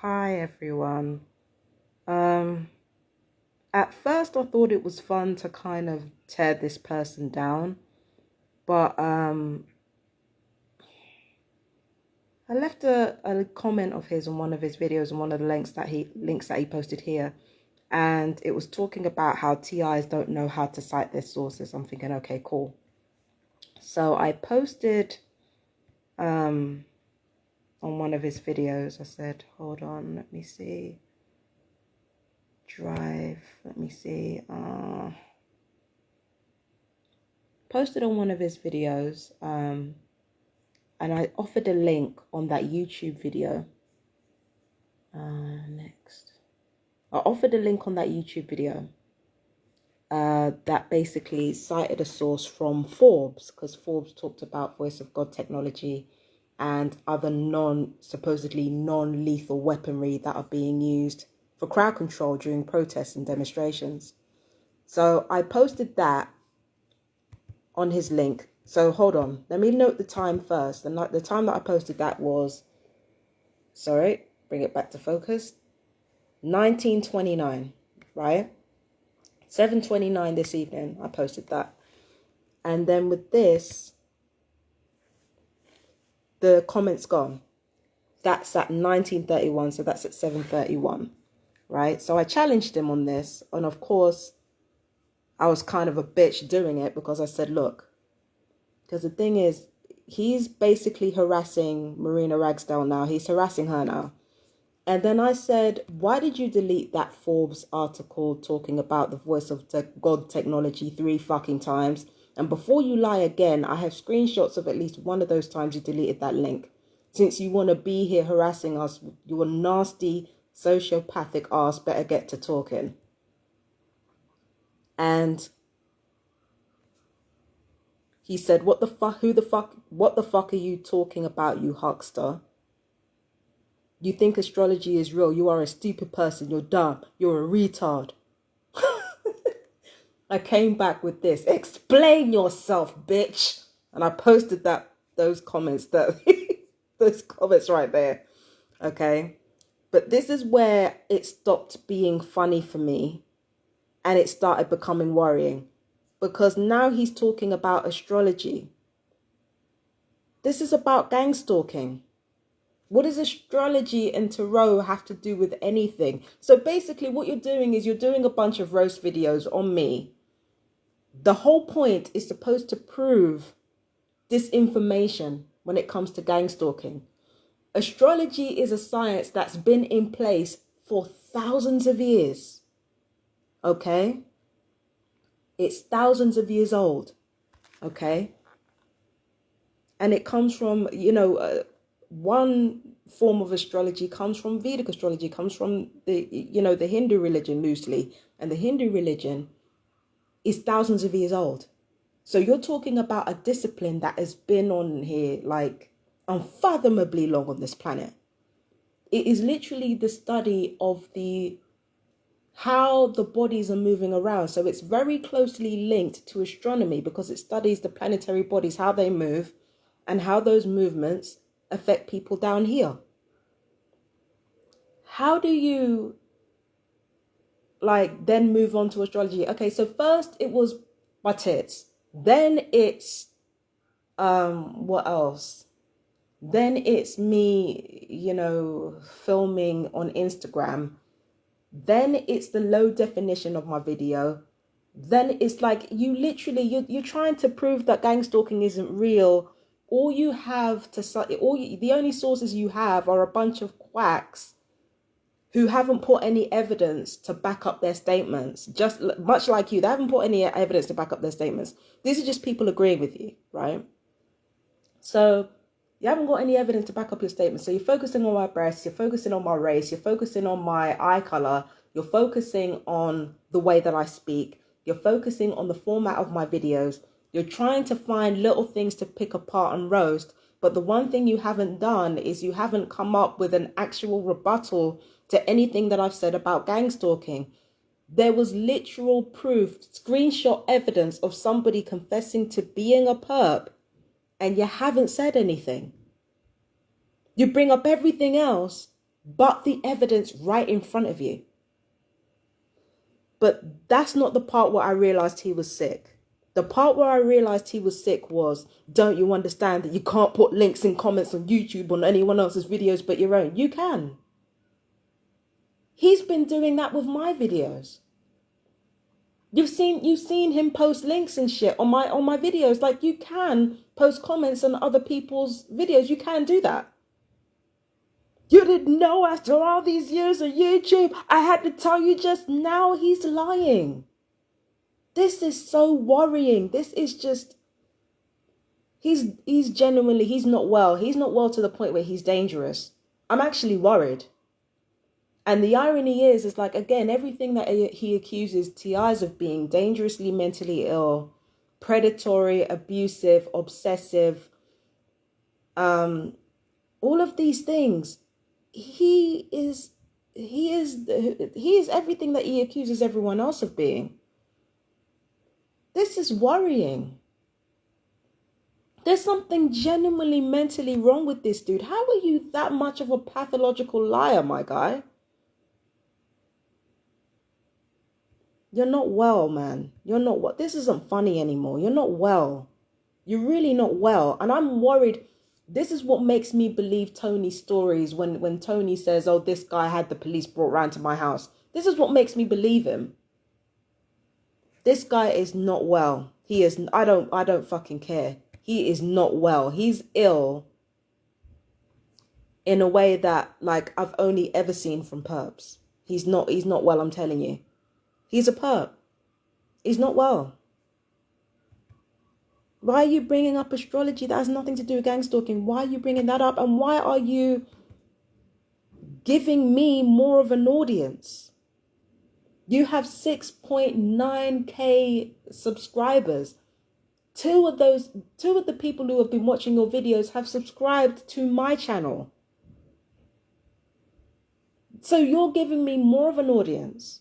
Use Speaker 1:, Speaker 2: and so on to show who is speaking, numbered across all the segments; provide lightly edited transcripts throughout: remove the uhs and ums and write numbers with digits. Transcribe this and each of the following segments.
Speaker 1: Hi everyone. Um, at first I thought it was fun to kind of tear this person down, but I left a comment of his on one of his videos on one of the links that he posted here, and it was talking about how TIs don't know how to cite their sources. I'm thinking, okay, cool. So I posted on one of his videos, I said, hold on, let me see. Drive, let me see. Posted on one of his videos, and I offered a link on that YouTube video. Next. I offered a link on that YouTube video that basically cited a source from Forbes, because Forbes talked about Voice of God technology and other supposedly non-lethal weaponry that are being used for crowd control during protests and demonstrations. So I posted that on his link. So hold on, let me note the time first. And the time that I posted that was, sorry, bring it back to focus, 1929, right? 7:29 this evening, I posted that. And then with this, the comments gone. That's at 1931, so that's at 7:31, right? So I challenged him on this, and of course, I was kind of a bitch doing it because I said, look, because the thing is, he's basically harassing Marina Ragsdale now. He's harassing her now. And then I said, why did you delete that Forbes article talking about the Voice of God technology 3 fucking times? And before you lie again, I have screenshots of at least one of those times you deleted that link. Since you want to be here harassing us, your nasty sociopathic ass better get to talking. And he said, what the fuck are you talking about, you huckster? You think astrology is real? You are a stupid person. You're dumb. You're a retard. I came back with this. Explain yourself, bitch. And I posted those comments those comments right there. Okay. But this is where it stopped being funny for me and it started becoming worrying, because now he's talking about astrology. This is about gang stalking. What does astrology and tarot have to do with anything? So basically what you're doing is you're doing a bunch of roast videos on me. The whole point is supposed to prove disinformation when it comes to gang stalking. Astrology is a science that's been in place for thousands of years. Okay? It's thousands of years old. Okay? And it comes from, one form of astrology comes from Vedic astrology, comes from the Hindu religion loosely. And the Hindu religion is thousands of years old. So you're talking about a discipline that has been on here like unfathomably long on this planet. It is literally the study of how the bodies are moving around. So it's very closely linked to astronomy because it studies the planetary bodies, how they move, and how those movements affect people down here. How do you then move on to astrology? Okay, so first it was my tits. Then it's what else? Then it's me, filming on Instagram. Then it's the low definition of my video. Then it's like you're trying to prove that gang stalking isn't real. All you have the only sources you have are a bunch of quacks who haven't put any evidence to back up their statements. Just much like you, they haven't put any evidence to back up their statements. These are just people agreeing with you, right? So you haven't got any evidence to back up your statements. So you're focusing on my breasts, you're focusing on my race, you're focusing on my eye color, you're focusing on the way that I speak, you're focusing on the format of my videos. You're trying to find little things to pick apart and roast. But the one thing you haven't done is you haven't come up with an actual rebuttal to anything that I've said about gang stalking. There was literal proof, screenshot evidence of somebody confessing to being a perp, and you haven't said anything. You bring up everything else, but the evidence right in front of you. But that's not the part where I realized he was sick. The part where I realized he was sick was, don't you understand that you can't put links in comments on YouTube on anyone else's videos but your own? You can. He's been doing that with my videos. You've seen him post links and shit on my videos. Like, you can post comments on other people's videos. You can do that. You didn't know after all these years of YouTube. I had to tell you just now. He's lying. This is so worrying. This is just, he's genuinely, he's not well. He's not well to the point where he's dangerous. I'm actually worried. And the irony is like, again, everything that he accuses TIs of being: dangerously mentally ill, predatory, abusive, obsessive, all of these things. He is everything that he accuses everyone else of being. This is worrying. There's something genuinely mentally wrong with this dude. How are you that much of a pathological liar, my guy? You're not well, man. You're not well. This isn't funny anymore. You're not well. You're really not well. And I'm worried. This is what makes me believe Tony's stories when Tony says, oh, this guy had the police brought round to my house. This is what makes me believe him. This guy is not well. He is. I don't fucking care. He is not well. He's ill in a way that, like, I've only ever seen from perps. He's not well, I'm telling you. He's a perp. He's not well. Why are you bringing up astrology that has nothing to do with gang stalking? Why are you bringing that up? And why are you giving me more of an audience? You have 6.9k subscribers. Two of the people who have been watching your videos have subscribed to my channel. So you're giving me more of an audience.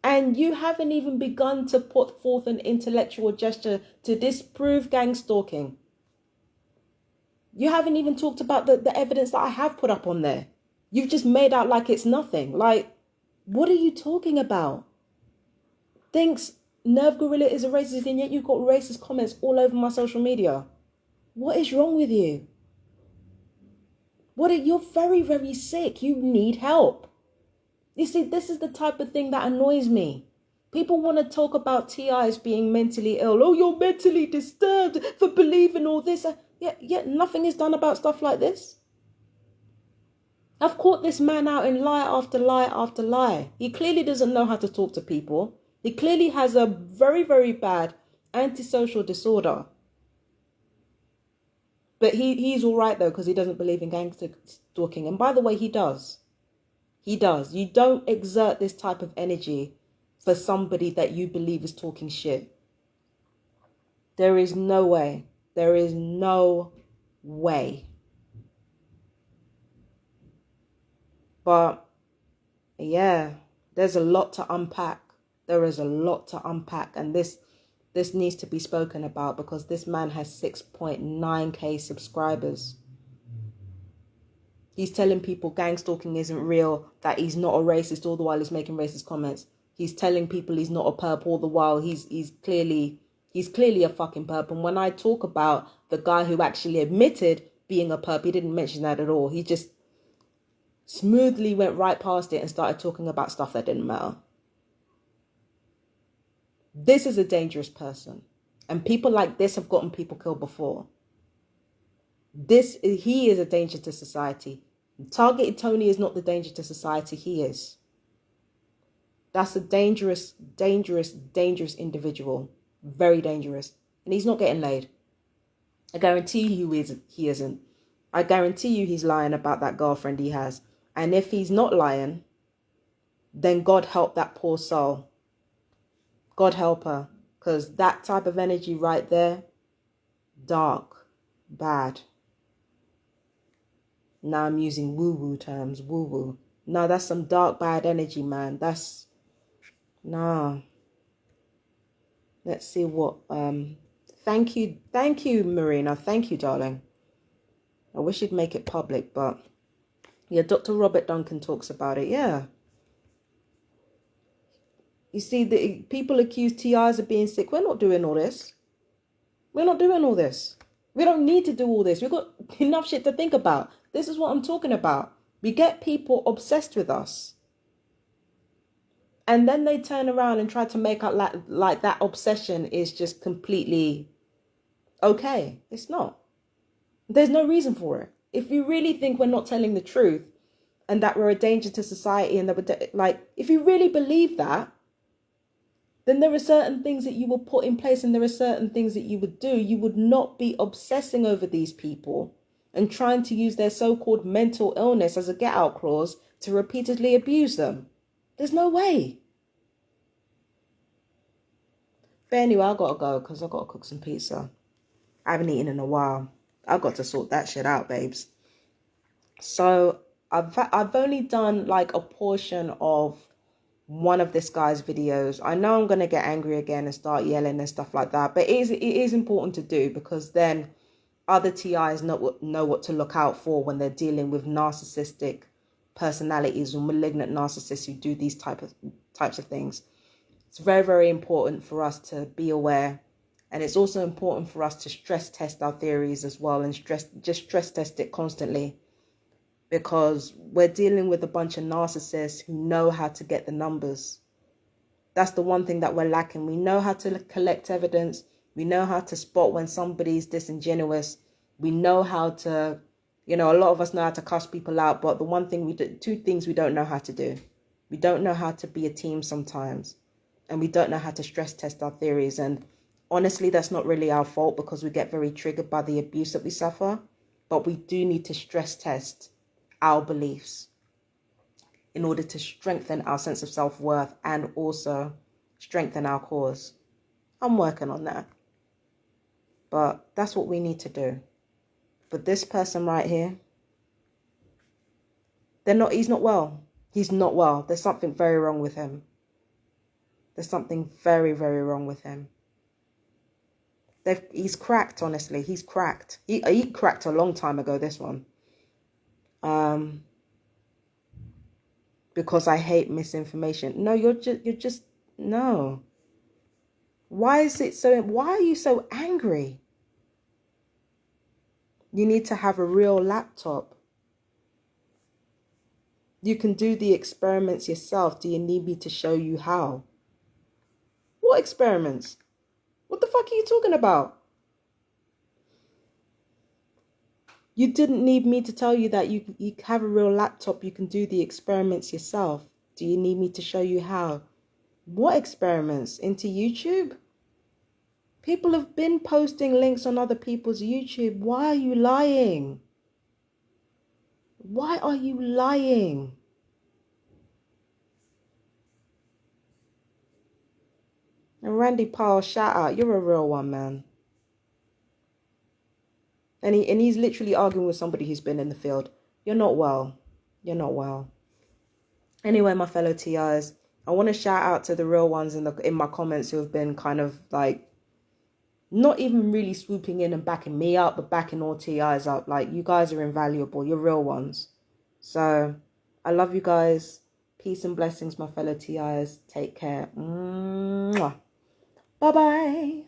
Speaker 1: And you haven't even begun to put forth an intellectual gesture to disprove gang stalking. You haven't even talked about the evidence that I have put up on there. You've just made out like it's nothing. Like, what are you talking about? Thinks Nirv Gorilla is a racist, and yet you've got racist comments all over my social media. What is wrong with you? You're very, very sick. You need help. You see, this is the type of thing that annoys me. People want to talk about TIs being mentally ill. Oh, you're mentally disturbed for believing all this. Yet nothing is done about stuff like this. I've caught this man out in lie after lie after lie. He clearly doesn't know how to talk to people. He clearly has a very, very bad antisocial disorder. But he's all right, though, because he doesn't believe in gang stalking. And by the way, he does. He does. You don't exert this type of energy for somebody that you believe is talking shit. There is no way. There is no way. But yeah, there's a lot to unpack. There is a lot to unpack. And this needs to be spoken about, because this man has 6.9k subscribers. He's telling people gang stalking isn't real, that he's not a racist, all the while he's making racist comments. He's telling people he's not a perp, all the while he's clearly a fucking perp. And when I talk about the guy who actually admitted being a perp, he didn't mention that at all. He just smoothly went right past it and started talking about stuff that didn't matter. This is a dangerous person. And people like this have gotten people killed before. He is a danger to society. Targeted Tony is not the danger to society. He is. That's a dangerous, dangerous, dangerous individual. Very dangerous. And he's not getting laid. I guarantee you he isn't. I guarantee you he's lying about that girlfriend he has. And if he's not lying, then God help that poor soul. God help her. Because that type of energy right there, dark, bad. Now I'm using woo-woo terms, woo-woo. No, that's some dark, bad energy, man. That's, no. Let's see what, thank you, Marina. Thank you, darling. I wish you'd make it public, but Yeah, Dr. Robert Duncan talks about it. Yeah. You see, the people accuse TIs of being sick. We're not doing all this. We're not doing all this. We don't need to do all this. We've got enough shit to think about. This is what I'm talking about. We get people obsessed with us. And then they turn around and try to make out like that obsession is just completely okay. It's not. There's no reason for it. If you really think we're not telling the truth and that we're a danger to society and that we're like, if you really believe that, then there are certain things that you will put in place and there are certain things that you would do. You would not be obsessing over these people and trying to use their so-called mental illness as a get-out clause to repeatedly abuse them. There's no way. But anyway, I gotta go because I gotta cook some pizza. I haven't eaten in a while. I've got to sort that shit out, babes. So I've only done like a portion of one of this guy's videos. I know I'm going to get angry again and start yelling and stuff like that, but it is important to do because then other TIs know what to look out for when they're dealing with narcissistic personalities or malignant narcissists who do these types of things. It's very, very important for us to be aware, and it's also important for us to stress test our theories as well and stress test it constantly. Because we're dealing with a bunch of narcissists who know how to get the numbers. That's the one thing that we're lacking. We know how to collect evidence. We know how to spot when somebody's disingenuous. We know how to, a lot of us know how to cuss people out. But the one thing two things we don't know how to do. We don't know how to be a team sometimes. And we don't know how to stress test our theories. And honestly, that's not really our fault because we get very triggered by the abuse that we suffer. But we do need to stress test our beliefs in order to strengthen our sense of self-worth and also strengthen our cause. I'm working on that. But that's what we need to do. But this person right here, he's not well. He's not well. There's something very wrong with him. There's something very, very wrong with him. He's cracked, honestly. He's cracked. He cracked a long time ago, this one. Because I hate misinformation. No, you're just no. Why are you so angry? You need to have a real laptop. You can do the experiments yourself. Do you need me to show you how? What experiments? What the fuck are you talking about? You didn't need me to tell you that you have a real laptop. You can do the experiments yourself. Do you need me to show you how? What experiments? Into YouTube? People have been posting links on other people's YouTube. Why are you lying? Why are you lying? And Randy Powell, shout out. You're a real one, man. And he's literally arguing with somebody who's been in the field. You're not well. You're not well. Anyway, my fellow TIs, I want to shout out to the real ones in my comments who have been kind of like not even really swooping in and backing me up, but backing all TIs up. Like, you guys are invaluable. You're real ones. So I love you guys. Peace and blessings, my fellow TIs. Take care. Mwah. Bye-bye.